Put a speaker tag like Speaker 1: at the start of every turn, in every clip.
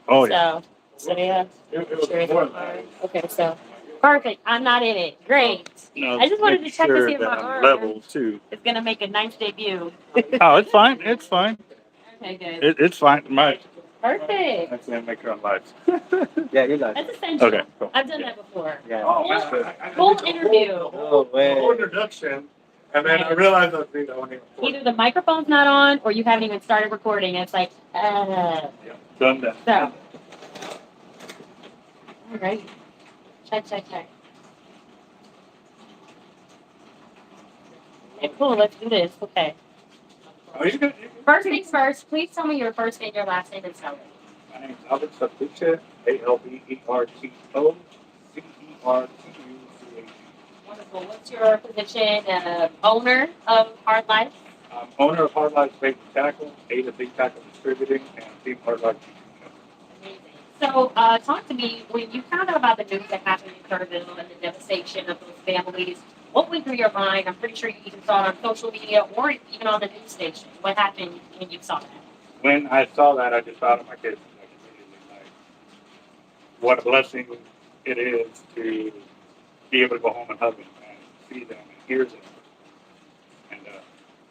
Speaker 1: Oh, yeah.
Speaker 2: So yeah.
Speaker 1: It was
Speaker 2: Sure is
Speaker 1: more
Speaker 2: on fire. Okay, so perfect. I'm not in it. Great.
Speaker 1: No,
Speaker 2: I just wanted to
Speaker 1: make
Speaker 2: check to
Speaker 1: sure
Speaker 2: see if
Speaker 1: that
Speaker 2: my
Speaker 1: I'm
Speaker 2: arm
Speaker 1: level too.
Speaker 2: is gonna make a nice debut.
Speaker 1: Oh, it's fine. It's fine.
Speaker 2: Okay, good.
Speaker 1: It's fine. My,
Speaker 2: Perfect.
Speaker 1: I can't make sure I'm live.
Speaker 3: Yeah, you got
Speaker 2: That's
Speaker 3: it.
Speaker 2: essential.
Speaker 1: Okay, cool.
Speaker 2: I've done that before.
Speaker 3: Yeah.
Speaker 1: Oh,
Speaker 2: Full interview.
Speaker 3: No
Speaker 1: The
Speaker 3: way.
Speaker 1: whole introduction, and then I realized I was being the only
Speaker 2: Either the microphone's not on or you haven't even started recording. It's like,
Speaker 1: Yeah, done that.
Speaker 2: So, all right. Check. Okay, cool. Let's do this. Okay.
Speaker 1: Oh, you can.
Speaker 2: First things first, please tell me your first and your last name and spelling.
Speaker 1: My name is Avet, Alberto, CERTUCH.
Speaker 2: Wonderful. What's your position? Owner of Hard Life?
Speaker 1: I'm owner of Hard Life Bait and Tackle, A to Z Tackle Distributing, and Team Hard Life.
Speaker 2: Amazing. So, talk to me when you found out about the news that happened in Kerrville and the devastation of those families. What went through your mind? I'm pretty sure you even saw it on social media or even on the news station. What happened when you saw that?
Speaker 1: When I saw that, I just thought of my kids. Like, immediately, like, what a blessing it is to be able to go home and hug them and see them and hear them. And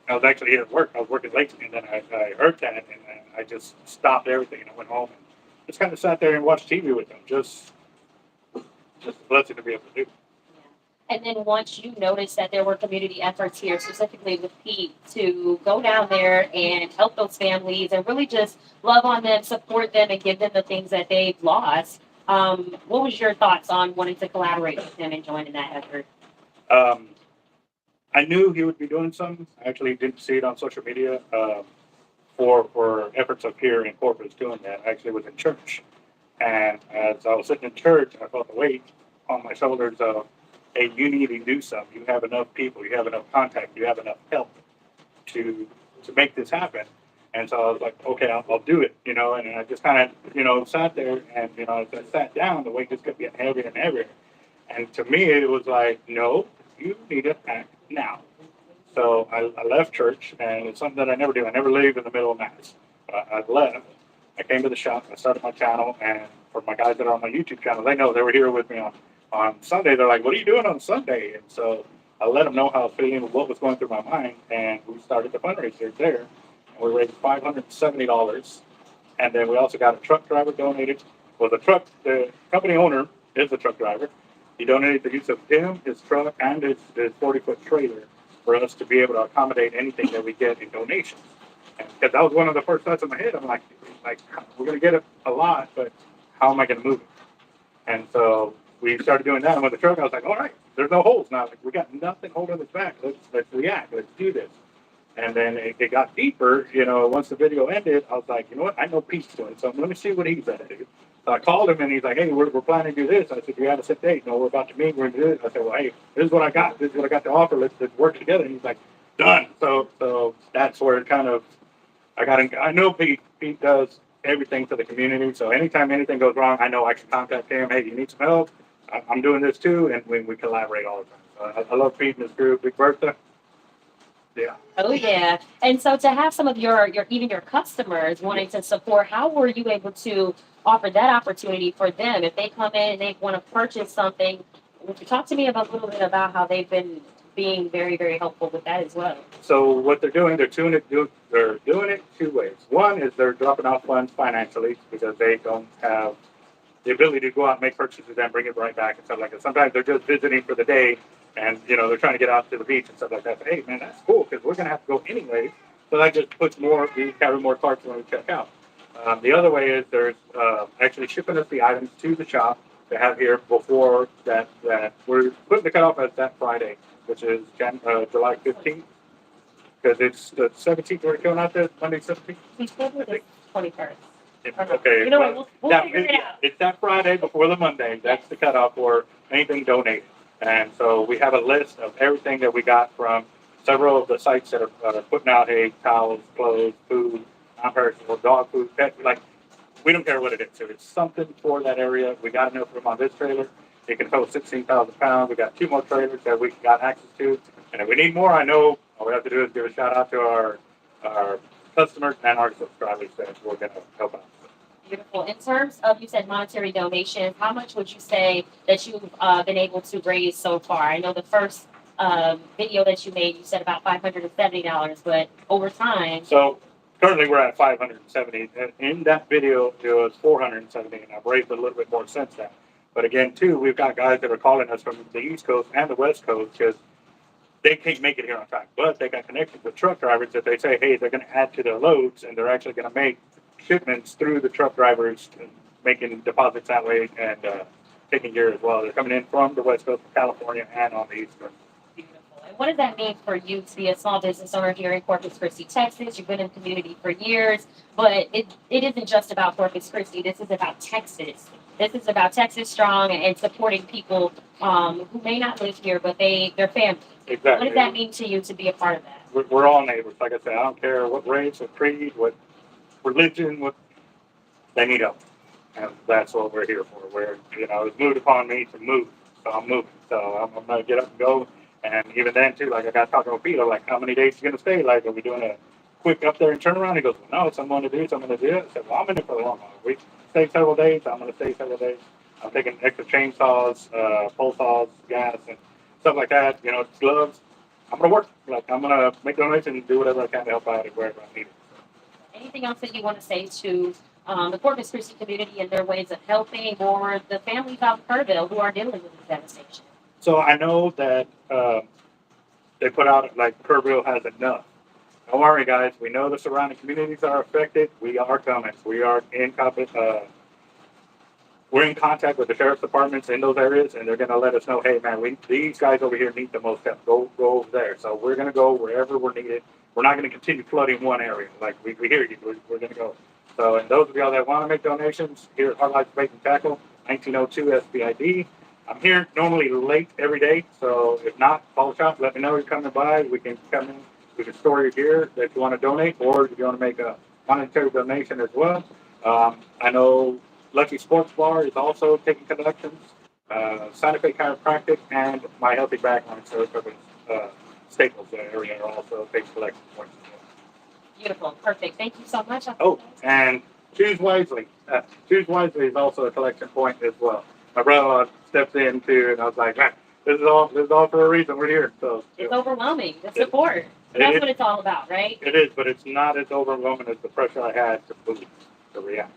Speaker 1: I was actually here at work. I was working late, and then I heard that, and then I just stopped everything and I went home and just kind of sat there and watched TV with them. Just a blessing to be able to do.
Speaker 2: And then once you noticed that there were community efforts here, specifically with Pete, to go down there and help those families and really just love on them, support them, and give them the things that they've lost. What was your thoughts on wanting to collaborate with them and join in that effort?
Speaker 1: Um, I knew he would be doing something. I actually didn't see it on social media for efforts up here in Corpus doing that. I actually was in church. And as I was sitting in church, I felt the weight on my shoulders of, hey, you need to do something. You have enough people, you have enough contact, you have enough help to make this happen. And so I was like, okay, I'll do it, you know. And I just kind of, you know, sat there, and you know, as I sat down, the weight just kept getting heavier and heavier. And to me, it was like, no, you need to act now. So I left church, and it's something that I never do. I never leave in the middle of mass. I left. I came to the shop. I started my channel, and for my guys that are on my YouTube channel, they know they were here with me on Sunday. They're like, "What are you doing on Sunday?" And so I let them know how I was feeling, what was going through my mind, and we started the fundraiser there. And we raised $570, and then we also got a truck driver donated. Well, the company owner is the truck driver. He donated the use of him, his truck, and his 40-foot trailer for us to be able to accommodate anything that we get in donations. And because that was one of the first thoughts in my head, I'm like we're going to get a lot, but how am I going to move it? And so we started doing that. And with the truck, I was like, all right, there's no holes now. Like, we got nothing holding us back. Let's react. Let's do this. And then it got deeper. You know, once the video ended, I was like, you know what? I know Pete's doing something. Let me see what he's going to do. So I called him, and he's like, hey, we're planning to do this. I said, you got a set date. No, we're about to meet. We're going to do this. I said, well, hey, this is what I got. This is what I got to offer. Let's work together. And he's like, done. So that's where it kind of, I know Pete does everything for the community. So anytime anything goes wrong, I know I can contact him. Hey, you need some help? I'm doing this too. And we collaborate all the time. So I love Pete and his group. Big Bertha. Yeah.
Speaker 2: Oh yeah. And so to have some of your even your customers wanting to support, how were you able to offer that opportunity for them if they come in and they want to purchase something? Would you talk to me about a little bit about how they've been being very, very helpful with that as well?
Speaker 1: So what they're doing it two ways. One is they're dropping off funds financially because they don't have the ability to go out and make purchases and bring it right back and stuff like that. Sometimes they're just visiting for the day, and you know they're trying to get out to the beach and stuff like that. But, hey, man, that's cool because we're gonna have to go anyway. So that just puts more. We carry more carts when we check out. The other way is there's actually shipping us the items to the shop to have here before that. We're putting the cutoff as that Friday, which is July 15th, because it's the 17th. We're going out there Monday 17th.
Speaker 2: We told her the 21st.
Speaker 1: Okay.
Speaker 2: You know what? We'll figure it out.
Speaker 1: It's that Friday before the Monday. That's the cutoff for anything donated. And so we have a list of everything that we got from several of the sites that are putting out, hey, towels, clothes, food, non-perishable, dog food, pet. Like, we don't care what it is. If it's something for that area, we got enough room on this trailer. It can hold 16,000 pounds. We got 2 more trailers that we got access to. And if we need more, I know all we have to do is give a shout out to our customers and our subscribers that we're going to help out.
Speaker 2: Beautiful. In terms of, you said monetary donations, how much would you say that you've been able to raise so far? I know the first video that you made, you said about $570, but over time.
Speaker 1: So currently we're at 570. And in that video, it was 470, and I've raised a little bit more since then. But again, too, we've got guys that are calling us from the East Coast and the West Coast because they can't make it here on time. But they got connections with truck drivers that they say, hey, they're going to add to their loads, and they're actually going to make shipments through the truck drivers, and making deposits that way, and taking gear as well. They're coming in from the West Coast of California and on the East Coast.
Speaker 2: Beautiful. And what does that mean for you to be a small business owner here in Corpus Christi, Texas? You've been in the community for years, but it isn't just about Corpus Christi. This is about Texas. This is about Texas strong and supporting people who may not live here, but they're family.
Speaker 1: Exactly.
Speaker 2: What does that mean to you to be a part of that?
Speaker 1: We're all neighbors. Like I said, I don't care what race, what creed, what religion, what they need help. And that's what we're here for. It's moved upon me to move. So I'm moving. So I'm going to get up and go. And even then, too, like I got talking with Peter, like, how many days you going to stay? Like, are we doing a quick up there and turn around? He goes, well, no, it's something to do, something to do. I said, well, I'm in it for the long haul. We stay several days. I'm going to stay several days. I'm taking extra chainsaws, pole saws, gas, and stuff like that. Gloves. I'm going to work. Like, I'm going to make donations and do whatever I can to help out wherever I need it.
Speaker 2: Anything else that you want to say to the Corpus Christi community and their ways of helping, or the families out in Kerrville who are dealing with this devastation?
Speaker 1: So I know that they put out, like, Kerrville has enough. Don't worry, guys. We know the surrounding communities are affected. We are coming. We are we're in contact with the sheriff's departments in those areas, and they're going to let us know, hey, man, these guys over here need the most help. Go over there. So we're going to go wherever we're needed. We're not going to continue flooding one area. Like, we hear you. We're going to go. So, and those of y'all that want to make donations, here at Our Life Bait and Tackle, 1902 S.P.I.D. I'm here normally late every day. So if not, call the shop. Let me know you're coming by. We can come in. We can store your gear if you want to donate, or if you want to make a monetary donation as well. I know Lucky Sports Bar is also taking collections. Santa Fe Chiropractic and My Healthy Backline Service, Staples area are also taking collection points as well.
Speaker 2: Beautiful. Perfect. Thank you so much.
Speaker 1: Oh, and Choose Wisely. Choose Wisely is also a collection point as well. My brother steps in too, and I was like, man, this is all for a reason. We're here. So
Speaker 2: it's overwhelming. The support. That's what it's all about, right?
Speaker 1: It is, but it's not as overwhelming as the pressure I had to move, to react.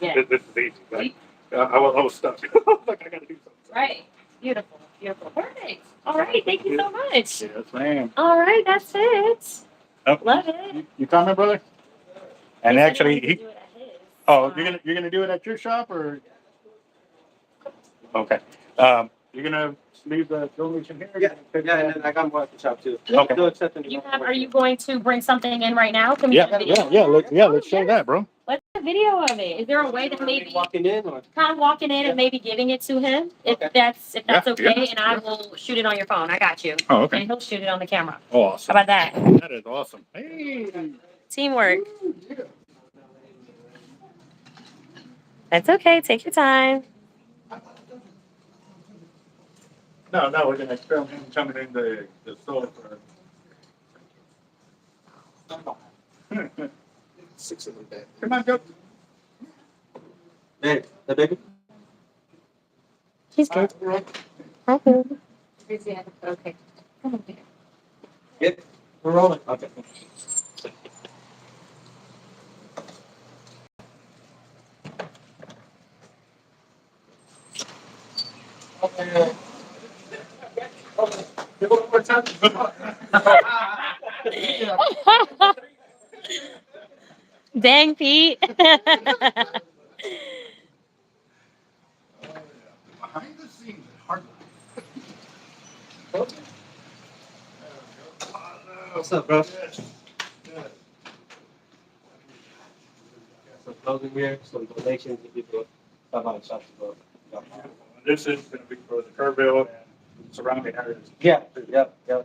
Speaker 2: Yeah.
Speaker 1: This is easy. Like, I was stuck. Like, I got to do something.
Speaker 2: Right. Beautiful. Beautiful. Perfect. All right. Thank you so much.
Speaker 1: Yes, ma'am.
Speaker 2: All right. That's it.
Speaker 1: Oh,
Speaker 2: love it.
Speaker 1: You coming, brother? And actually,
Speaker 2: you're
Speaker 1: gonna do it at your shop, or okay? You're gonna leave the donation here.
Speaker 3: Yeah, and then I got more at the shop too.
Speaker 1: Okay.
Speaker 3: Still accepting.
Speaker 2: Are you going to bring something in right now? Can we
Speaker 1: Yeah. Let's show that, bro.
Speaker 2: Let's get a video of it. Is there a way that maybe
Speaker 3: walking in, or
Speaker 2: kind of walking in and maybe giving it to him, if that's okay, and I will shoot it on your phone. I got you.
Speaker 1: Oh, okay.
Speaker 2: And he'll shoot it on the camera.
Speaker 1: Awesome.
Speaker 2: How about that?
Speaker 1: That is awesome. Hey.
Speaker 2: Teamwork. That's okay. Take your time.
Speaker 1: No, we're gonna experiment coming in the store for.
Speaker 3: 6 of them back.
Speaker 1: Come on, go.
Speaker 3: Hey, the baby?
Speaker 2: He's good. Hi, baby. Okay. Come on here.
Speaker 3: Yep, we're rolling. Okay.
Speaker 2: Dang, Pete.
Speaker 1: Behind the scenes, hard.
Speaker 3: What's up, bro? Some clothing here, some donations to people. Come on, shop to go.
Speaker 1: This is going to be for the Kerrville and surrounding areas.
Speaker 3: Yeah.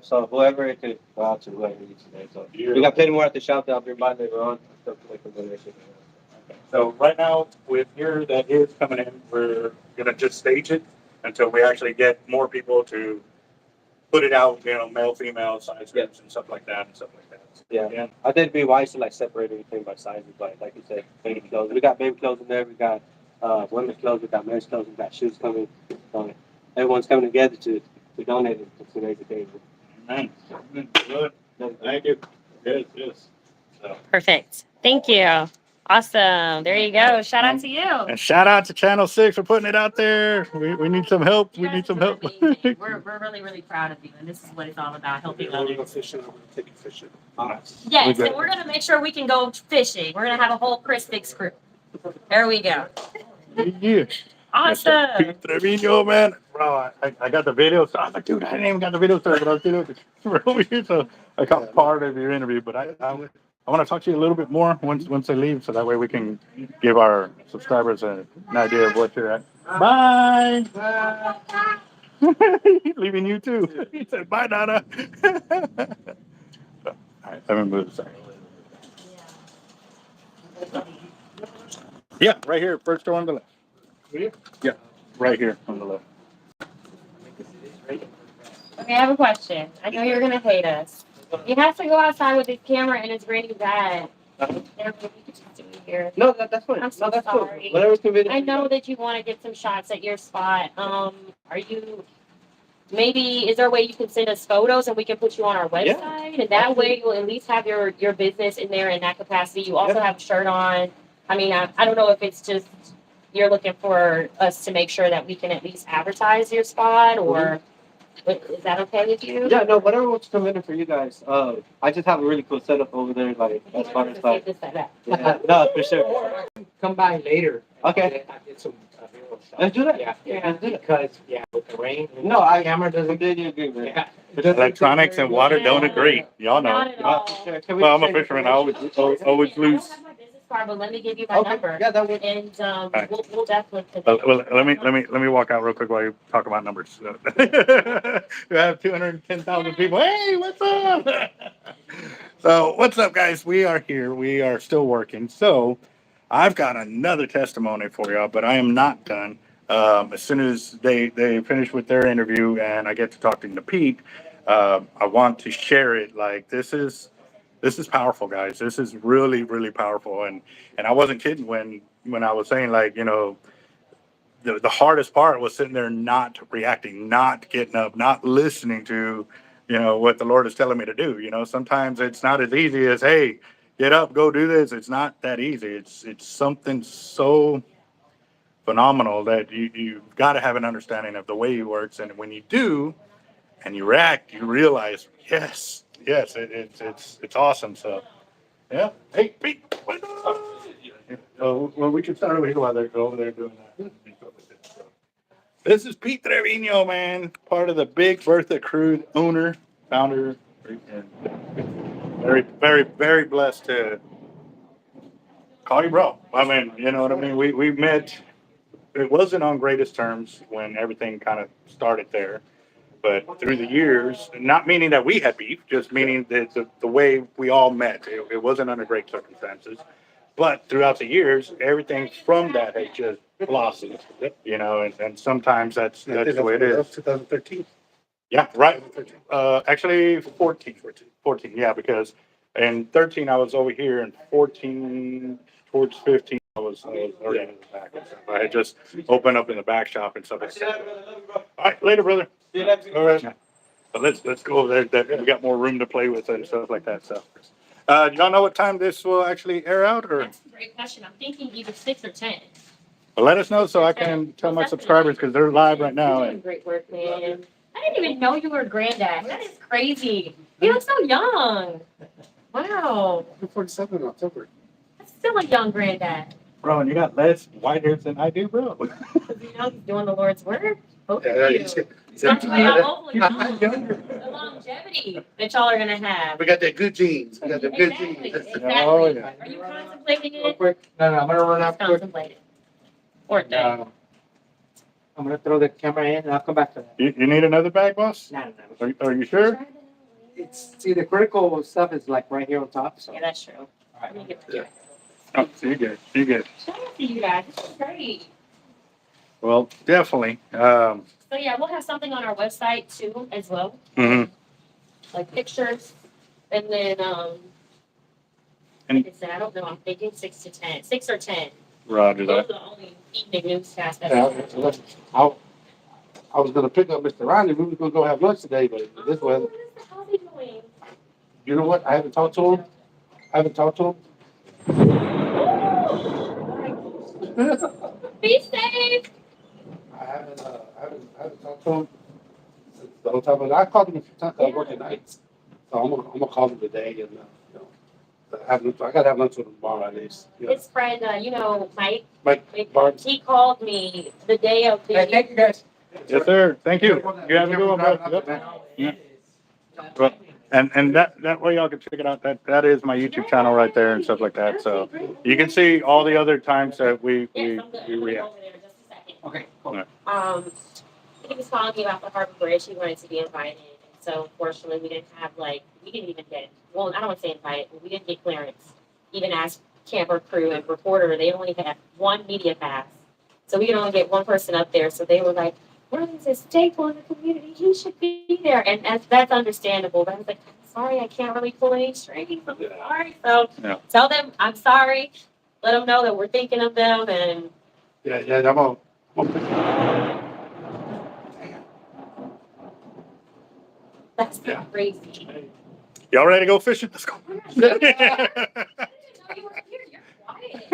Speaker 3: So whoever it could go out to, whoever needs today. So we got plenty more at the shop that I'll bring by later on. Stuff to make a donation.
Speaker 1: Okay. So right now, with gear that is coming in, we're going to just stage it until we actually get more people to put it out, male, female, size groups and stuff like that.
Speaker 3: Yeah.
Speaker 1: Yeah.
Speaker 3: I think it'd be wise to like separate everything by sizes, like you said, baby clothes. We got baby clothes in there. We got women's clothes. We got men's clothes. We got shoes coming. So everyone's coming together to donate it to today's occasion.
Speaker 1: Amen. Good. Thank you. Yes, yes. So.
Speaker 2: Perfect. Thank you. Awesome. There you go. Shout out to you.
Speaker 1: And shout out to Channel 6 for putting it out there. We need some help. We need some help.
Speaker 2: We're really, really proud of you. And this is what it's all about, helping others.
Speaker 3: fishing. I'm gonna take you fishing.
Speaker 2: Yes, and we're going to make sure we can go fishing. We're going to have a whole Chris Fix crew. There we go.
Speaker 1: Yeah.
Speaker 2: Awesome.
Speaker 1: Pete Trevino, man. Bro, I got the video. So I was like, dude, I didn't even got the video started, but I was doing it over here. So I caught part of your interview, but I want to talk to you a little bit more once I leave, so that way we can give our subscribers an idea of what you're at. Bye. Leaving you too. He said, bye, Donna. All right, let me move a second. Yeah, right here, first door on the left. Yeah, right here on the left.
Speaker 2: Okay, I have a question. I know you're going to hate us. You have to go outside with this camera and it's raining bad. There, maybe you could just do it here.
Speaker 3: No, that's fine.
Speaker 2: I'm so
Speaker 3: No, that's
Speaker 2: sorry.
Speaker 3: cool. Whatever's convenient.
Speaker 2: I know that you want to get some shots at your spot. Are you, maybe, is there a way you can send us photos and we can put you on our website? And that way you'll at least have your business in there in that capacity. You also have a shirt on. I mean, I don't know if it's just you're looking for us to make sure that we can at least advertise your spot, or is that okay with you?
Speaker 3: Yeah, no, whatever works convenient for you guys. I just have a really cool setup over there, like as far as like. Yeah, no, for sure.
Speaker 4: Come by later.
Speaker 3: Okay.
Speaker 4: I get some video shots.
Speaker 3: Let's do that.
Speaker 4: Yeah,
Speaker 3: Let's do that.
Speaker 4: because, with the rain.
Speaker 3: No, I
Speaker 4: Camera doesn't.
Speaker 3: completely agree, man.
Speaker 4: Yeah.
Speaker 1: Electronics and water don't agree. Y'all know.
Speaker 2: Not at all.
Speaker 3: Sure. Can we
Speaker 1: Well, I'm a
Speaker 3: take
Speaker 1: fisherman. I
Speaker 3: information?
Speaker 1: always
Speaker 2: I
Speaker 1: lose.
Speaker 2: don't have my business card, but let me give you my number.
Speaker 3: Okay, yeah, that would.
Speaker 2: And
Speaker 1: right.
Speaker 2: we'll definitely.
Speaker 1: Well, let me walk out real quick while you talk about numbers. We have 210,000 people. Hey, what's up? So, what's up, guys? We are here. We are still working. So, I've got another testimony for y'all, but I am not done. As soon as they finish with their interview and I get to talking to Pete, I want to share it. Like, this is powerful, guys. This is really, really powerful. And I wasn't kidding when I was saying, like, you know, the hardest part was sitting there not reacting, not getting up, not listening to, you know, what the Lord is telling me to do. You know, sometimes it's not as easy as, hey, get up, go do this. It's not that easy. It's something so phenomenal that you've got to have an understanding of the way he works. And when you do and you react, you realize, yes, it's awesome. So, yeah. Hey, Pete. Well, we can start over here while they're over there doing that. This is Pete Trevino, man, part of the Big Bertha crew, owner, founder, and very, very, very blessed to call you bro. I mean, you know what I mean? We met, it wasn't on greatest terms when everything kind of started there. But through the years, not meaning that we had beef, just meaning that the way we all met, it wasn't under great circumstances. But throughout the years, everything from that has just blossomed, you know, and sometimes that's the way it is.
Speaker 3: 2013.
Speaker 1: Yeah, right. Actually, 14, yeah, because in 13 I was over here, and 14 towards 15 I was already in the back and stuff. I had just opened up in the back shop and stuff like that. All right, later, brother. All right. But let's go over there. We got more room to play with and stuff like that. So, do y'all know what time this will actually air out, or?
Speaker 2: That's a great question. I'm thinking either 6 or 10.
Speaker 1: Well, let us know so I can tell my subscribers, because they're live right now.
Speaker 2: You're doing great work, man. I didn't even know you were a granddad. That is crazy. You look so young. Wow.
Speaker 4: I'm 47 in October.
Speaker 2: That's still a young granddad.
Speaker 1: Bro, and you got less white hairs than I do, bro.
Speaker 2: You know, he's doing the Lord's work. Both
Speaker 4: Yeah,
Speaker 2: of you. That's why y'all both look
Speaker 4: I'm younger.
Speaker 2: The longevity that y'all are gonna have.
Speaker 4: We got that good genes. We got the good
Speaker 2: Exactly,
Speaker 4: genes.
Speaker 2: exactly.
Speaker 1: Oh, yeah.
Speaker 2: Are you contemplating
Speaker 4: Real
Speaker 2: it?
Speaker 4: quick. No, I'm gonna run out quick.
Speaker 2: Contemplate it. Or thing.
Speaker 4: I'm gonna throw the camera in and I'll come back to that.
Speaker 1: You need another bag, boss?
Speaker 4: No.
Speaker 1: Are you sure?
Speaker 4: See, the critical stuff is like right here on top, so.
Speaker 2: Yeah, that's true.
Speaker 4: All
Speaker 2: Let me
Speaker 4: right.
Speaker 2: get the
Speaker 1: Oh, you good. You good.
Speaker 2: Shout out to you guys. This is great.
Speaker 1: Well, definitely.
Speaker 2: So yeah, we'll have something on our website too as well.
Speaker 1: Mhm.
Speaker 2: Like pictures And then,
Speaker 1: And-
Speaker 2: like I said, I don't know, I'm thinking 6 to 10, 6 or 10.
Speaker 1: Roger
Speaker 2: Those are
Speaker 1: that.
Speaker 2: the only evening newscasts that.
Speaker 5: I was gonna pick up Mr. Ronnie, we were gonna go have lunch today, but this
Speaker 2: Oh,
Speaker 5: was,
Speaker 2: what is the hobby doing?
Speaker 5: you know what, I haven't talked to him.
Speaker 2: Be safe.
Speaker 5: I haven't talked to him since the whole time, but I called him a few times, I was working nights. So I'm gonna call him today and, you know, I gotta have lunch with him tomorrow at least. You know.
Speaker 2: His friend, Mike,
Speaker 5: Mike Barnes.
Speaker 2: he called me the day of the.
Speaker 4: Thank you, guys.
Speaker 1: Yes, sir. Thank you. You have a good one, bro. Yep. Yeah. Well, and that way y'all can check it out. That is my YouTube channel right there and stuff like that. So you can see all the other times that we
Speaker 2: Yes, I'm good. I'm gonna go
Speaker 1: react.
Speaker 2: over there in just a second.
Speaker 4: Okay, cool.
Speaker 2: He was calling me about the Harbor Bridge. He wanted to be invited. And so unfortunately we didn't even get, well, I don't want to say invited, but we didn't get clearance. Even as camper crew and reporter, they only had one media pass. So we could only get one person up there. So they were like, Ron's a staple in the community. He should be there. And that's understandable. But I was like, I'm sorry, I can't really pull any strings. I'm sorry. So
Speaker 1: Yeah.
Speaker 2: tell them I'm sorry. Let them know that we're thinking of them. And
Speaker 5: Yeah, I'm gonna
Speaker 2: that's
Speaker 5: Yeah.
Speaker 2: crazy.
Speaker 1: Y'all ready to go fishing? Let's go.
Speaker 2: I didn't know you were here. You're quiet. It's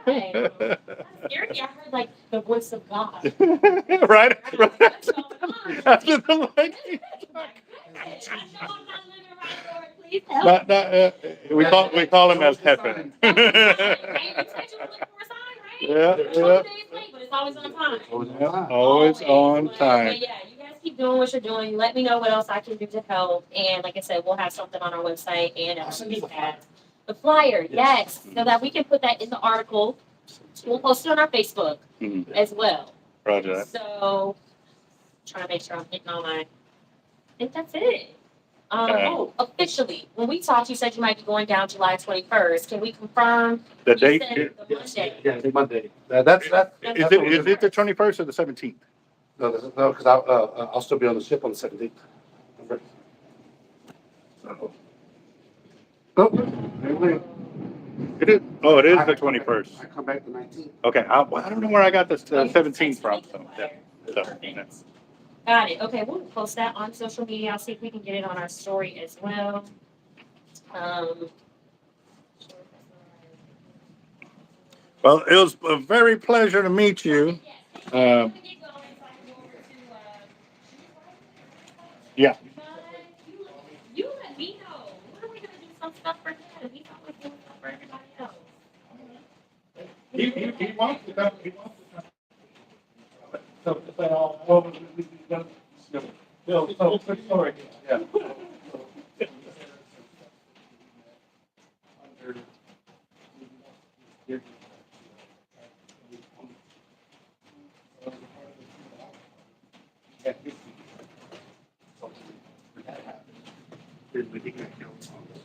Speaker 2: fine. That scared me. I heard like the voice of God.
Speaker 1: Right?
Speaker 2: What's going on?
Speaker 1: After the lightning.
Speaker 2: I know I'm not living right, Lord. Please help.
Speaker 1: We call him as Hefe.
Speaker 2: Right? You said you were looking for a sign, right?
Speaker 1: Yeah,
Speaker 2: You're
Speaker 1: yeah.
Speaker 2: 12 days late, but it's always on time.
Speaker 1: Always on
Speaker 2: But
Speaker 1: time.
Speaker 2: yeah, you guys keep doing what you're doing. Let me know what else I can do to help. And like I said, we'll have something on our website and
Speaker 5: I'll send you the flyer.
Speaker 2: the flyer, yes, so that we can put that in the article. We'll post it on our Facebook
Speaker 1: Mhm.
Speaker 2: as well.
Speaker 1: Roger that.
Speaker 2: So, trying to make sure I'm hitting all my. I think that's it. Officially, when we talked, you said you might be going down July 21st. Can we confirm?
Speaker 1: The
Speaker 2: You
Speaker 1: date,
Speaker 2: said
Speaker 1: is
Speaker 2: the Monday.
Speaker 5: Yeah, the Monday. That's
Speaker 1: it the 21st or the 17th?
Speaker 5: No, because I'll still be on the ship on the 17th. Oh,
Speaker 1: It is, oh, it is the 21st.
Speaker 5: I come back the 19th.
Speaker 1: Okay, I don't know where I got this 17th from, so, yeah. So,
Speaker 2: Got it. Okay, we'll post that on social media. I'll see if we can get it on our story as well.
Speaker 1: Well, it was a very pleasure to meet you. Yeah.
Speaker 2: You let me know. When are we gonna do some stuff for him? He's always doing stuff for everybody else.
Speaker 1: He wants to come. So, quick story. Yeah.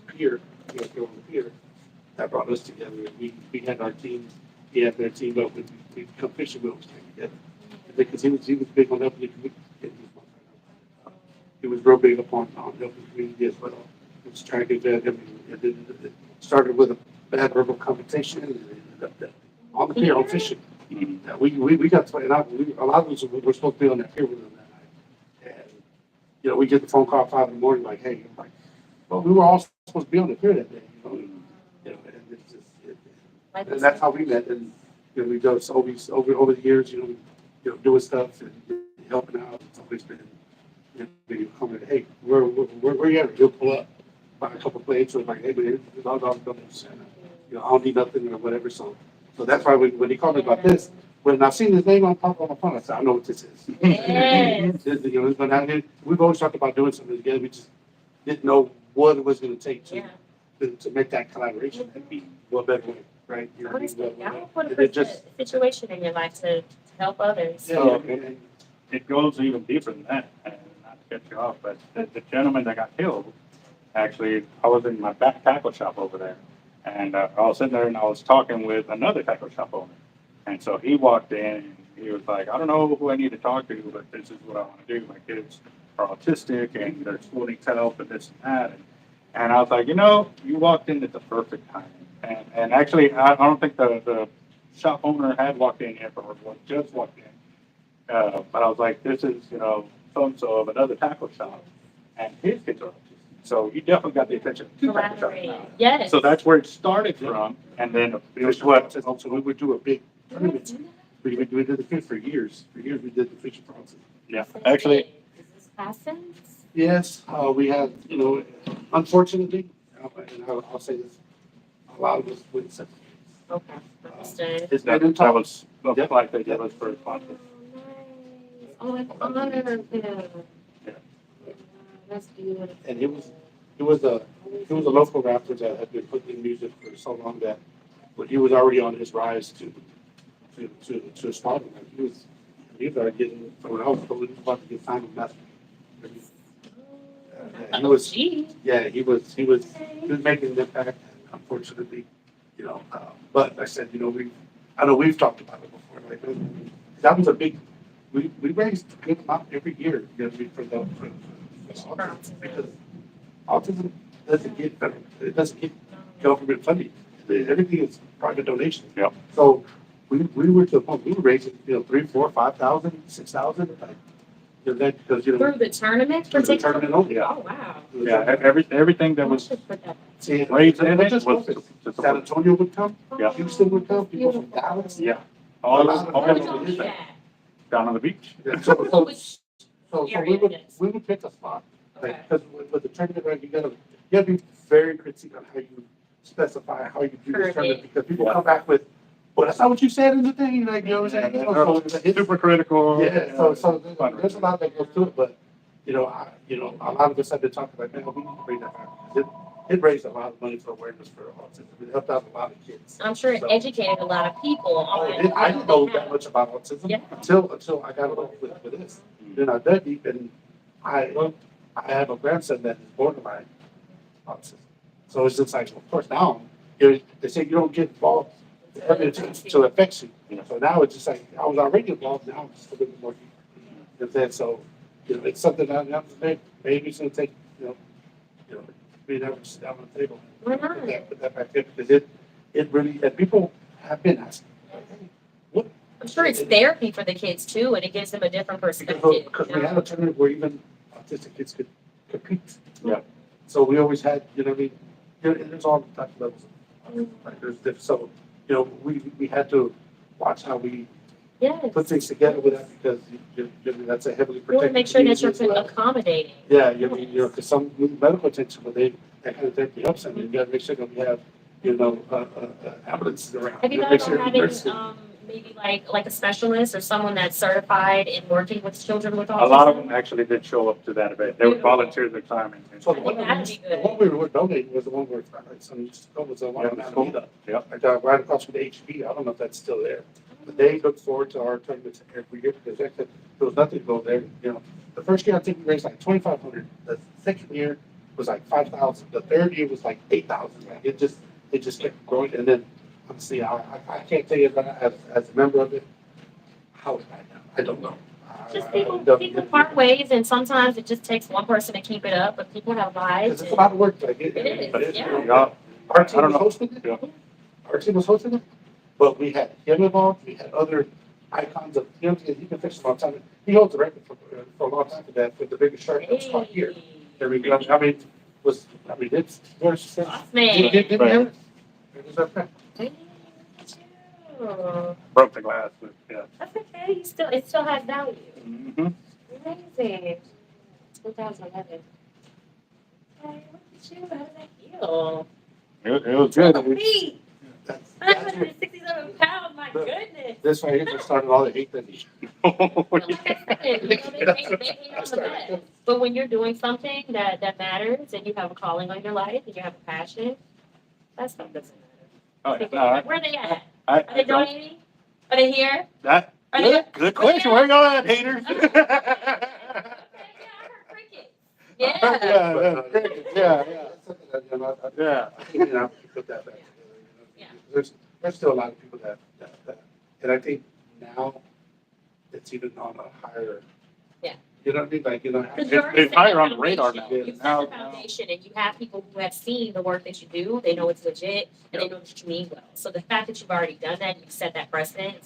Speaker 5: Pier, that brought us together. We had our team, he had their team up, and we come fishing boats together. Because he was big on helping the community. He was real big upon helping the community as well. He was trying to get that, it started with a bad verbal confrontation, and it ended up that on the pier on fishing.
Speaker 1: Mhm.
Speaker 5: We got to, and a lot of us were supposed to be on that pier with them that night. And, you know, we get the phone call at 5 in the morning, like, hey, like, well, we were all supposed to be on the pier that day, and it's just, and that's how we met. And, you know, we go over the years, you know, doing stuff and helping out. It's always been, you know, coming, hey, where you at? He'll pull up, buy a couple plates, or like, hey, man, it's all done. You know, I don't need nothing or whatever. So that's why when he called me about this, when I seen his name on my phone, I said, I know what this is.
Speaker 2: Yes.
Speaker 5: You know, but we've always talked about doing something together. We just didn't know what it was going to take to make that collaboration and be a better way, right? You know,
Speaker 2: Honestly, y'all put
Speaker 5: it
Speaker 2: a
Speaker 5: just-
Speaker 2: situation in your life to help others.
Speaker 1: So it goes even deeper than that, and not to cut you off, but the gentleman that got killed, actually, I was in my back tackle shop over there, and I was sitting there and I was talking with another tackle shop owner. And so he walked in and he was like, I don't know who I need to talk to, but this is what I want to do. My kids are autistic and their school needs help and this and that. And I was like, you know, you walked in at the perfect time. And actually, I don't think the shop owner had walked in yet, or was just walked in. But I was like, this is, you know, so-and-so of another tackle shop, and his kids are autistic. So you definitely got the attention of two tackle shops
Speaker 2: Collaborate.
Speaker 1: now.
Speaker 2: Yes.
Speaker 1: So that's where it started from, and then it was what,
Speaker 5: So we would do a big tournament. We did the fish for years. For years, we did the fishing for autism.
Speaker 1: yeah, actually,
Speaker 2: Is this past tense?
Speaker 5: Yes, we had, you know, unfortunately, and I'll say this, a lot of us wouldn't set.
Speaker 2: Okay, understood.
Speaker 1: that, that was, like they did was for sponsor.
Speaker 2: Oh, nice. Oh, it's honored.
Speaker 1: Yeah.
Speaker 2: That's beautiful.
Speaker 5: And it was a local rapper that had been putting in music for so long that, but he was already on his rise to stardom. Like he was already getting, when I was about to get signed with Master. He was,
Speaker 2: Gee.
Speaker 5: yeah, he was making an impact, unfortunately, you know, but I said, you know, I know we've talked about it before, like, that was a big, we raised a good amount every year, you know, for autism, because autism doesn't get, it doesn't get government funding. Everything is private donation.
Speaker 1: Yeah.
Speaker 5: So we were to the point, we were raising, you know, 3, 4, 5,000, 6,000, like, you know, that, because, you know.
Speaker 2: Through the tournament,
Speaker 5: Through the
Speaker 2: particularly?
Speaker 5: tournament only, yeah.
Speaker 2: Oh, wow.
Speaker 1: Yeah, everything that was
Speaker 5: See,
Speaker 1: raised in it
Speaker 5: just
Speaker 1: was
Speaker 5: Corpus.
Speaker 1: to
Speaker 5: San
Speaker 1: support.
Speaker 5: Antonio would come,
Speaker 1: Yeah.
Speaker 5: Houston would come, people from Dallas.
Speaker 1: Yeah, all
Speaker 5: Where
Speaker 1: all
Speaker 2: Where
Speaker 1: of
Speaker 2: would y'all
Speaker 1: them
Speaker 2: be at?
Speaker 1: down on the beach.
Speaker 5: Yeah, we would pick a spot,
Speaker 2: Okay.
Speaker 5: like, because with the tournament, right, you gotta be very critique on how you specify how you do this
Speaker 2: Perfect.
Speaker 5: tournament, because people come back with, well, that's not what you said in the thing, like, you know what I'm saying? So it's-
Speaker 1: Super critical.
Speaker 5: Yeah, so there's a lot that goes to it, but, you know, a lot of us have been talking about, man, we need to bring that back. It raised a lot of money for awareness for autism. It helped out a lot of kids.
Speaker 2: I'm sure it
Speaker 5: So-
Speaker 2: educated a lot of people on.
Speaker 5: I didn't know that much about autism
Speaker 2: Yeah.
Speaker 5: until I got involved with this. Then I dug deep, and I have a grandson that is borderline autism. So it's just like, of course, now they say you don't get involved until it affects you. So now it's just like I was already involved. Now I'm just a little bit more deep. And then so, you know, it's something that I'm maybe it's gonna take, you know, being able to sit down on the table.
Speaker 2: Why not?
Speaker 5: Put that back there, because it really, and people have been asking, like, hey, what?
Speaker 2: I'm sure it's therapy for the kids too, and it gives them a different perspective.
Speaker 5: Because
Speaker 2: you
Speaker 5: we
Speaker 2: know?
Speaker 5: had a tournament where even autistic kids could compete.
Speaker 1: Yeah.
Speaker 5: So we always had, you know what I mean, and there's all types of levels. Like so, you know, we had to watch how we
Speaker 2: Yes.
Speaker 5: put things together with that, because that's a heavily
Speaker 2: You want to
Speaker 5: protected
Speaker 2: make sure that you're
Speaker 5: community as well.
Speaker 2: accommodating.
Speaker 5: Yeah, you mean, you know, because some need medical attention, but that kind of therapy helps them. You got to make sure that we have, you know, ambulances around.
Speaker 2: Have you
Speaker 5: know,
Speaker 2: thought
Speaker 5: make
Speaker 2: about
Speaker 5: sure
Speaker 2: having,
Speaker 5: nurses-
Speaker 2: maybe like a specialist or someone that's certified in working with children with autism?
Speaker 1: A lot of them actually did show up to that event. They would volunteer their time and.
Speaker 5: So
Speaker 2: I think that'd be
Speaker 5: the
Speaker 2: good.
Speaker 5: one we were donating was the one where some used to go, was the one on Alameda.
Speaker 1: Yeah.
Speaker 5: Right across from the HB. I don't know if that's still there. But they look forward to our tournaments every year, because there was nothing to go there. You know, the first year I think we raised like 2,500. The second year was like 5,000. The third year was like 8,000. Like it just kept growing. And then honestly, I can't tell you as a member of it how it's right now. I don't know.
Speaker 2: Just
Speaker 5: I
Speaker 2: people
Speaker 5: don't-
Speaker 2: part ways, and sometimes it just takes one person to keep it up, but people have lives.
Speaker 5: Because it's a lot of work. Like
Speaker 2: It is,
Speaker 5: you
Speaker 2: yeah.
Speaker 5: know,
Speaker 1: Yeah.
Speaker 5: Our team
Speaker 1: I don't
Speaker 5: was
Speaker 1: know.
Speaker 5: hosting it.
Speaker 1: Yeah.
Speaker 5: Our team was hosting it, but we had him involved. We had other icons of him. He can fish a long time. He holds the record for a long time for that, with the biggest shark that was caught here. I mean, it's where's
Speaker 2: Man.
Speaker 5: did we have it? It was up there.
Speaker 1: Broke the glass, but yeah.
Speaker 2: That's okay. It still has value.
Speaker 1: Mm-hmm.
Speaker 2: Amazing. 2011. Hey, look at you. How did that feel?
Speaker 1: It was good.
Speaker 2: Feet.
Speaker 5: That's
Speaker 2: 167 pounds. My goodness.
Speaker 5: this right here just started all the hate that he.
Speaker 2: Like I said, they hate on the best. But when you're doing something that matters, and you have a calling on your life, and you have a passion, that stuff doesn't
Speaker 1: Oh,
Speaker 2: matter.
Speaker 1: yeah, no,
Speaker 2: Where are they at?
Speaker 1: I
Speaker 2: Are they
Speaker 1: don't.
Speaker 2: donating? Are they here?
Speaker 1: That,
Speaker 2: Are they?
Speaker 1: good question. Where you at, haters?
Speaker 2: Okay, yeah, I heard crickets. Yeah.
Speaker 5: Yeah.
Speaker 1: Yeah.
Speaker 5: You know, put that back together.
Speaker 2: Yeah.
Speaker 5: There's still a lot of people that, and I think now it's even on a higher
Speaker 2: Yeah.
Speaker 5: You know what I mean? Like, you know.
Speaker 2: Because you're
Speaker 1: It's higher on the radar now.
Speaker 2: You set the foundation, and you have people who have seen the work that you do. They know it's legit, and they know that you mean well. So the fact that you've already done that, you've set that precedent,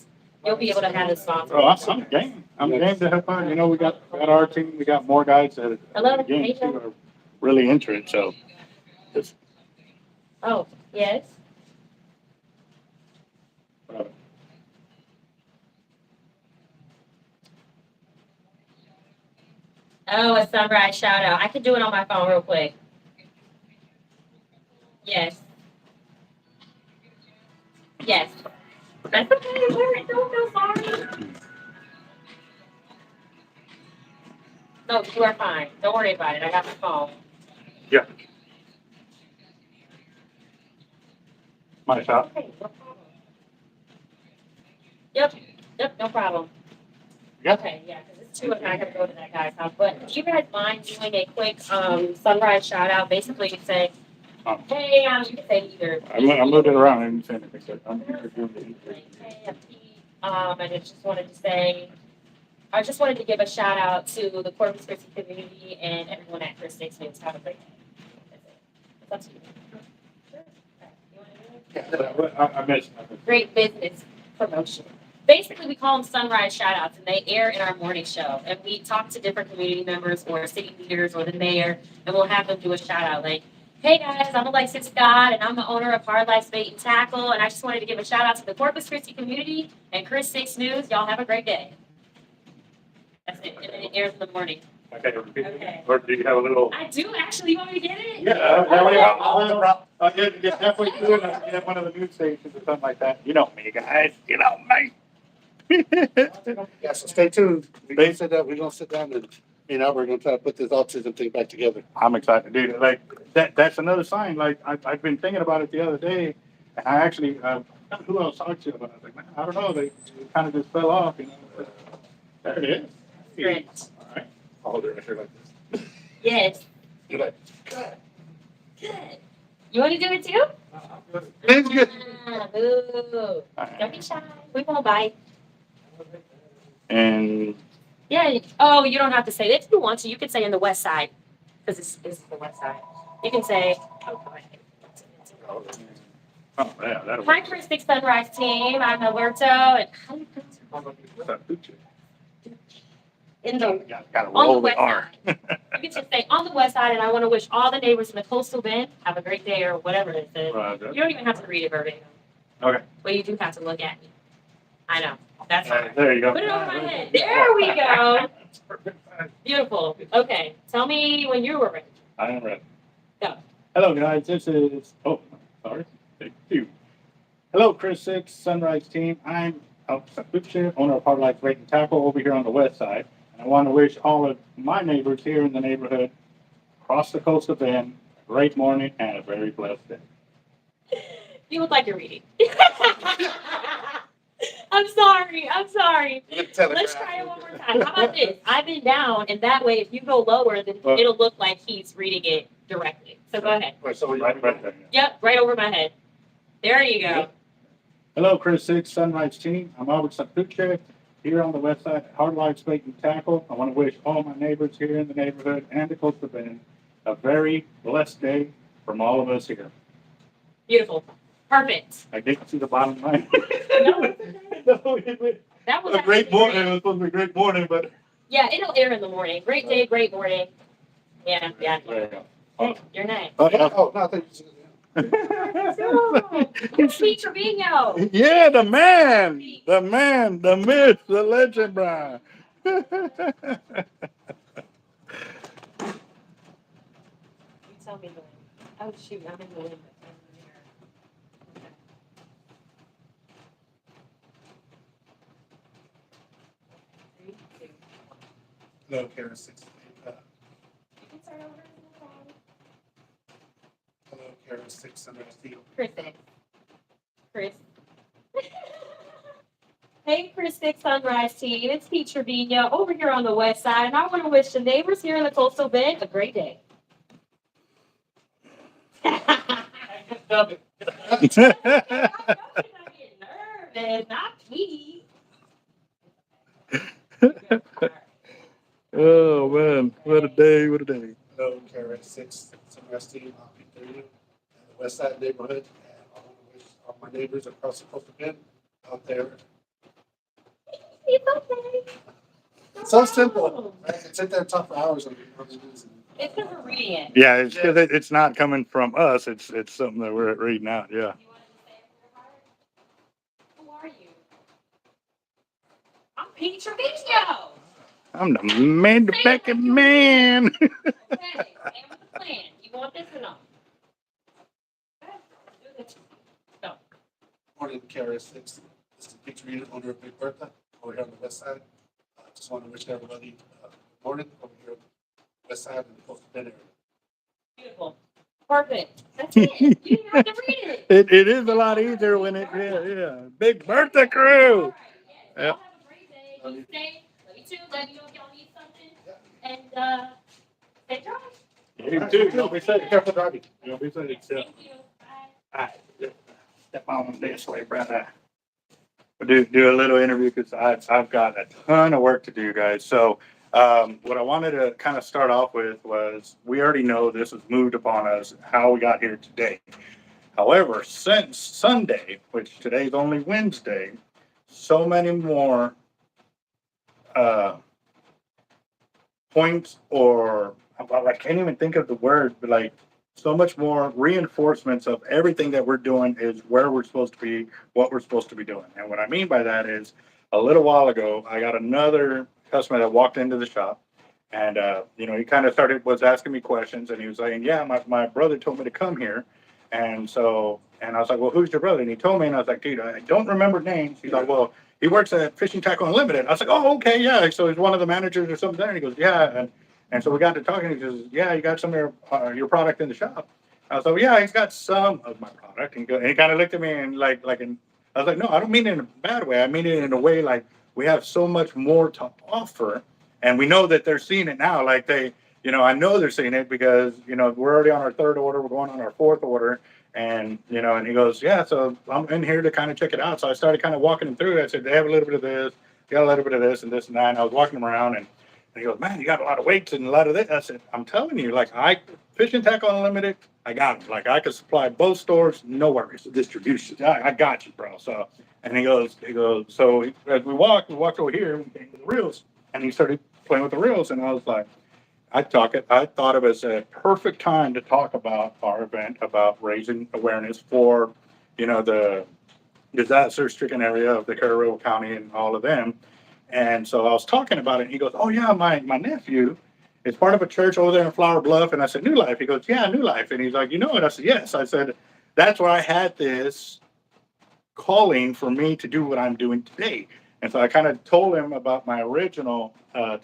Speaker 2: you'll be able to have the sponsor.
Speaker 1: Well, I'm game. I'm game to help out. You know, we got our team. We got more guys that
Speaker 2: Hello,
Speaker 1: again
Speaker 2: Nathan.
Speaker 1: too, are really into it. So just
Speaker 2: Oh, yes. Oh, a sunrise shout out. I can do it on my phone real quick. Yes. Yes. That's okay. Don't feel sorry. No, you are fine. Don't worry about it. I got my phone.
Speaker 1: yeah, my shot.
Speaker 2: Okay, no problem. Yep. Yep, no problem.
Speaker 1: Yeah.
Speaker 2: Okay, yeah, because it's 2 and I gotta go to that guy's house. But do you guys mind doing a quick sunrise shout out? Basically, you say, hey, you can say either.
Speaker 1: I moved it around. I didn't say anything. So I'm here doing the
Speaker 2: Like, hey, I'm Pete, and I just wanted to say, I just wanted to give a shout out to the Corpus Christi community and everyone at Christi. Have a great day. That's it. It's up to you. Sure. Okay. You wanna do it?
Speaker 1: I missed nothing.
Speaker 2: Great business promotion. Basically, we call them sunrise shout outs, and they air in our morning show. And we talk to different community members or city leaders or the mayor, and we'll have them do a shout out like, hey guys, I'm Alexis Scott, and I'm the owner of Hard Life Bait and Tackle, and I just wanted to give a shout out to the Corpus Christi community and Chris 6 News. Y'all have a great day. That's it. And then it airs in the morning.
Speaker 1: Okay, repeat it.
Speaker 2: Okay.
Speaker 1: Or do you have a little?
Speaker 2: I do actually. You want me to get it?
Speaker 1: Yeah, I'll get halfway through and I'll get one of the news stations or something like that. You know me, guys. You know me.
Speaker 5: Yeah, so stay tuned. We're gonna sit down, and, you know, we're gonna try to put this autism thing back together.
Speaker 1: I'm excited, dude. Like that's another sign. Like I've been thinking about it the other day, and I actually who else talked to about it? I was like, man, I don't know. They kind of just fell off, you know. But there it is.
Speaker 2: Great.
Speaker 1: All right. I'll hold it right here like this.
Speaker 2: Yes.
Speaker 1: You're like,
Speaker 2: Good. You want to do it too?
Speaker 5: It's good.
Speaker 2: Boo.
Speaker 1: all right.
Speaker 2: Don't be shy. We won't bite.
Speaker 1: And
Speaker 2: Yeah. Oh, you don't have to say that if you want to. You can say in the west side, because it's the west side. You can say, oh, go ahead.
Speaker 1: oh yeah, that'll
Speaker 2: Hi,
Speaker 1: work.
Speaker 2: Christi Sunrise team. I'm Alberto. And how do you pronounce
Speaker 1: What's up, Gucci?
Speaker 2: it? In the
Speaker 1: Gotta
Speaker 2: on the
Speaker 1: roll the
Speaker 2: west
Speaker 1: R.
Speaker 2: side. You can just say on the west side, and I want to wish all the neighbors in the coastal bend have a great day or whatever it is.
Speaker 1: Roger.
Speaker 2: You don't even have to read it verbatim.
Speaker 1: Okay.
Speaker 2: But you do have to look at me. I know. That's
Speaker 1: All
Speaker 2: fine.
Speaker 1: right, there you go.
Speaker 2: Put it over my head. There we go. Beautiful. Okay. Tell me when you were ready.
Speaker 1: I am ready.
Speaker 2: Go.
Speaker 1: Hello, guys. This is, oh, sorry. Thank you. Hello, Chris 6, Sunrise team. I'm Sapuche, owner of Hard Life Bait and Tackle over here on the west side. And I want to wish all of my neighbors here in the neighborhood across the coast of Bend a great morning and a very blessed day.
Speaker 2: You look like you're reading. I'm sorry. I'm sorry. Let's try it one more time. How about this? I've been down, and that way, if you go lower, then it'll look like he's reading it directly. So go ahead.
Speaker 1: Right there.
Speaker 2: Yep, right over my head. There you go.
Speaker 1: Hello, Chris 6, Sunrise team. I'm Albert Sapuche here on the west side at Hard Life Bait and Tackle. I want to wish all my neighbors here in the neighborhood and the coast of Bend a very blessed day from all of us here.
Speaker 2: Beautiful. Perfect.
Speaker 1: I didn't see the bottom line.
Speaker 2: That was
Speaker 1: A great
Speaker 2: actually
Speaker 1: morning. It was supposed to be a great morning, but.
Speaker 2: Yeah, it'll air in the morning. Great day, great morning. Yeah.
Speaker 1: There you go.
Speaker 2: Hey, you're next.
Speaker 5: Oh, no, thank you.
Speaker 2: It's Pete Trevino.
Speaker 1: Yeah, the man, the myth, the legend, Brian.
Speaker 2: You tell me when. Oh, shoot, I'm in the limit.
Speaker 5: Hello, Karen 6. Hello, Karen 6, Sunrise team.
Speaker 2: Chris. Hey, Chris 6 Sunrise team. It's Pete Trevino over here on the west side, and I want to wish the neighbors here in the coastal bend a great day. Nervous, not Pete.
Speaker 1: Oh man, what a day! What a day!
Speaker 5: Hello, KRS6, Sunrise Team, P30, and the West Side neighborhood, and I want to wish all my neighbors across the coast of Bend out there.
Speaker 2: It's okay.
Speaker 5: It's so simple. I can sit there and talk for hours on the news.
Speaker 2: It's because we're reading it.
Speaker 1: Yeah, it's because it's not coming from us. It's something that we're reading out. Yeah.
Speaker 2: You want to just say it for your heart? Who are you? I'm Pete Trevino.
Speaker 1: I'm the man, the back of man.
Speaker 2: Okay, and with the plan. You want this or not? Okay, let's do this. Go.
Speaker 5: Morning, KRS6. This is Pete Reed, owner of Big Bertha, over here on the west side. Just want to wish everybody good morning over here on the west side and the coastal Bend area.
Speaker 2: Beautiful. Perfect. That's it. You didn't have to read it.
Speaker 1: It is a lot easier when it yeah. Big birthday crew.
Speaker 2: Y'all have a great day. You stay. Love you too. Let me know if y'all need something. And stay dry.
Speaker 1: You too. Don't be safe.
Speaker 5: Careful driving.
Speaker 1: Don't be safe. Yeah.
Speaker 2: Thank you. Bye.
Speaker 1: Step on this way, brother. We'll do a little interview because I've got a ton of work to do, guys. So what I wanted to kind of start off with was we already know this was moved upon us how we got here today. However, since Sunday, which today's only Wednesday, so many more points or I can't even think of the word, but like so much more reinforcements of everything that we're doing is where we're supposed to be, what we're supposed to be doing. And what I mean by that is a little while ago, I got another customer that walked into the shop and, he kind of was asking me questions and he was saying, yeah, my brother told me to come here. And I was like, well, who's your brother? And he told me, and I was like, dude, I don't remember names. He's like, well, he works at Fishing Tackle Unlimited. I was like, oh, okay, yeah. So he's one of the managers or something there. And he goes, yeah. And so we got to talking. He says, yeah, you got some of your product in the shop. I was like, well, yeah, he's got some of my product. And he kind of looked at me and I was like, no, I don't mean it in a bad way. I mean it in a way like we have so much more to offer. And we know that they're seeing it now. Like I know they're seeing it because, we're already on our third order. We're going on our fourth order. And, and he goes, yeah, so I'm in here to kind of check it out. So I started kind of walking him through it. I said, they have a little bit of this, got a little bit of this and this and that. And I was walking him around and he goes, man, you got a lot of weights and a lot of this. I said, I'm telling you, Fishing Tackle Unlimited, I got them. Like I could supply both stores, no worries. Distribution. I got you, bro. So, and he goes, so as we walked over here, we came to the reels and he started playing with the reels. And I was like, I thought it was a perfect time to talk about our event, about raising awareness for, the disaster-stricken area of the Carrillo County and all of them. And so I was talking about it, and he goes, oh, yeah, my nephew is part of a church over there in Flower Bluff. And I said, New Life. He goes, yeah, New Life. And he's like, you know it? I said, yes. I said, that's where I had this calling for me to do what I'm doing today. And so I kind of told him about my original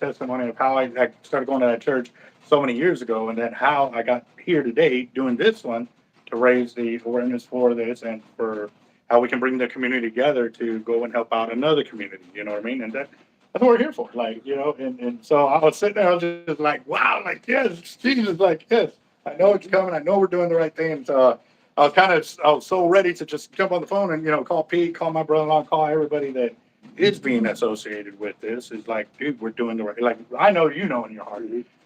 Speaker 1: testimony of how I started going to that church so many years ago, and then how I got here today doing this one to raise the awareness for this and for how we can bring the community together to go and help out another community. You know what I mean? And that's what we're here for. And so I was sitting there, I was just like, wow, like, yes, Jesus, like, yes, I know it's coming. I know we're doing the right thing. And so I was so ready to just jump on the phone and, call Pete, call my brother-in-law, call everybody that is being associated with this. Is like, dude, we're doing the right, like, I know, in your heart.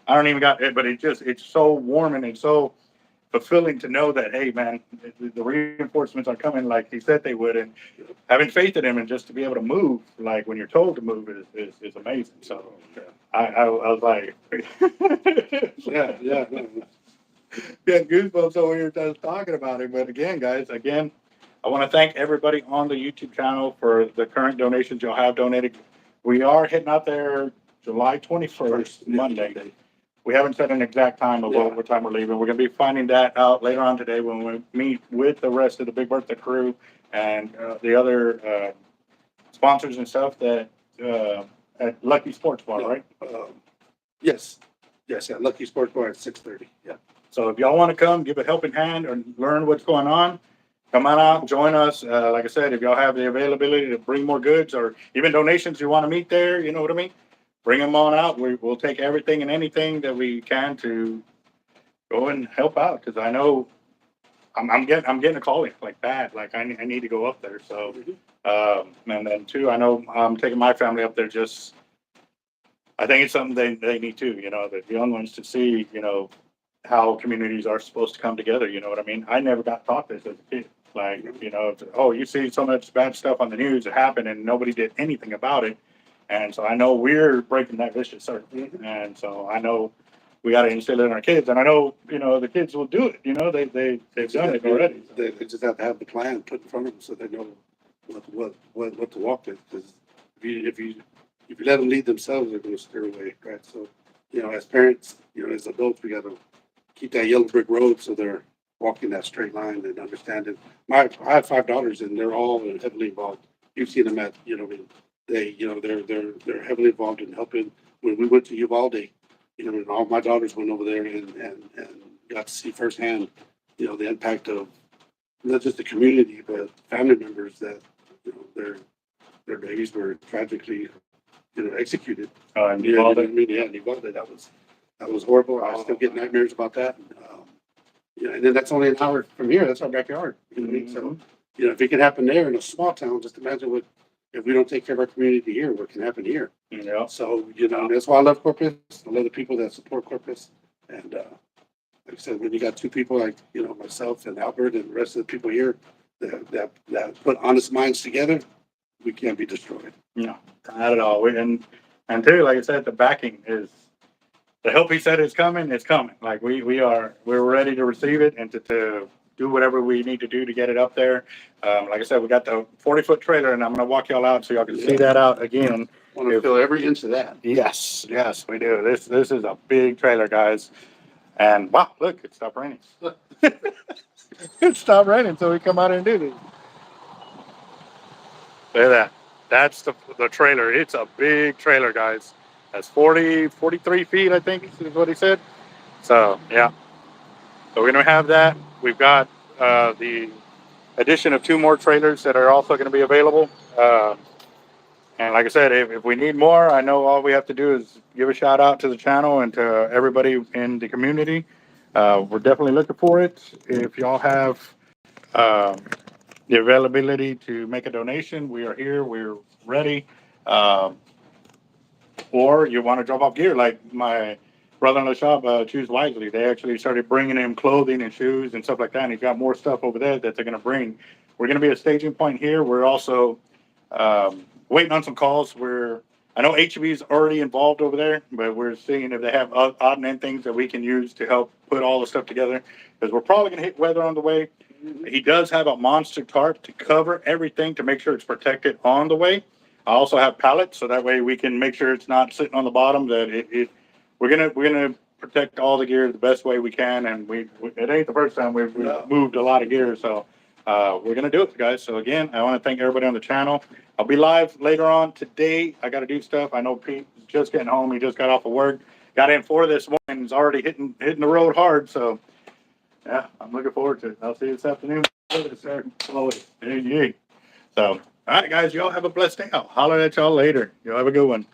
Speaker 1: I don't even got it, but it's so warming and so fulfilling to know that, hey, man, the reinforcements are coming like he said they would, and having faith in him and just to be able to move, like when you're told to move is amazing. So I was like, yeah, goosebumps over here just talking about it. But again, guys, I want to thank everybody on the YouTube channel for the current donations y'all have donated. We are hitting out there July 21st, Monday. We haven't set an exact time of what time we're leaving. We're going to be finding that out later on today when we meet with the rest of the Big Bertha crew and the other sponsors and stuff that at Lucky Sports Bar, right?
Speaker 5: Yes, yeah, Lucky Sports Bar at 6:30. Yeah.
Speaker 1: So if y'all want to come, give a helping hand and learn what's going on, come on out, join us. Like I said, if y'all have the availability to bring more goods or even donations you want to meet there, you know what I mean? Bring them on out. We'll take everything and anything that we can to go and help out. Because I know I'm getting a calling like bad. Like I need to go up there. So and then too, I know I'm taking my family up there just I think it's something they need to, you know, the young ones to see, you know, how communities are supposed to come together. You know what I mean? I never got taught this as a kid. Like, you know, oh, you see so much bad stuff on the news that happened and nobody did anything about it. And so I know we're breaking that vicious circle. And so I know we got to instill it in our kids. And I know, you know, the kids will do it. You know, they've done it already.
Speaker 5: They just have to have the plan put in front of them so they know what to walk with. Because if you let them lead themselves, they're going to steer away, right? So, you know, as parents, you know, as adults, we got to keep that yellow brick road so they're walking that straight line and understanding. I have 5 daughters and they're all heavily involved. You've seen them at, you know, they're heavily involved in helping. When we went to Uvalde, you know, and all my daughters went over there and got to see firsthand, you know, the impact of not just the community, but family members that, you know, their babies were tragically, you know, executed.
Speaker 1: And
Speaker 5: Yeah,
Speaker 1: Uvalde.
Speaker 5: in Uvalde, that was horrible. I still get nightmares about that. You know, and then that's only an hour from here. That's our backyard. You know what I mean? So, you know, if it can happen there in a small town, just imagine if we don't take care of our community here, what can happen here.
Speaker 1: Yeah.
Speaker 5: So, you know, that's why I love Corpus. I love the people that support Corpus. And like I said, when you got 2 people like, you know, myself and Albert and the rest of the people here that put honest minds together, we can't be destroyed.
Speaker 1: No, not at all. And too, like I said, the backing is the help he said is coming. It's coming. Like we're ready to receive it and to do whatever we need to do to get it up there. Like I said, we got the 40-foot trailer, and I'm gonna walk y'all out so y'all can see that out again.
Speaker 5: Want to feel every inch of that.
Speaker 1: Yes, we do. This is a big trailer, guys. And wow, look, it stopped raining. It stopped raining, so we come out and do this. Look at that. That's the trailer. It's a big trailer, guys. That's 43 feet, I think is what he said. So, yeah. So we're going to have that. We've got the addition of 2 more trailers that are also going to be available. And like I said, if we need more, I know all we have to do is give a shout out to the channel and to everybody in the community. We're definitely looking for it. If y'all have the availability to make a donation, we are here. We're ready. Or you want to drop off gear like my brother-in-law shop, Choose Wisely. They actually started bringing in clothing and shoes and stuff like that. And he's got more stuff over there that they're going to bring. We're going to be a staging point here. We're also waiting on some calls. I know HEB is already involved over there, but we're seeing if they have odd and end things that we can use to help put all the stuff together. Because we're probably going to hit weather on the way. He does have a monster tarp to cover everything to make sure it's protected on the way. I also have pallets, so that way we can make sure it's not sitting on the bottom. That we're gonna protect all the gear the best way we can, and it ain't the first time we've moved a lot of gear, so we're gonna do it, guys. So again, I want to thank everybody on the channel. I'll be live later on today. I got to do stuff. I know Pete is just getting home. He just got off of work. Got in 4 this morning. He's already hitting the road hard. So yeah, I'm looking forward to it. I'll see you this afternoon. So. All right, guys, y'all have a blessed day. I'll holler at y'all later. Y'all have a good one.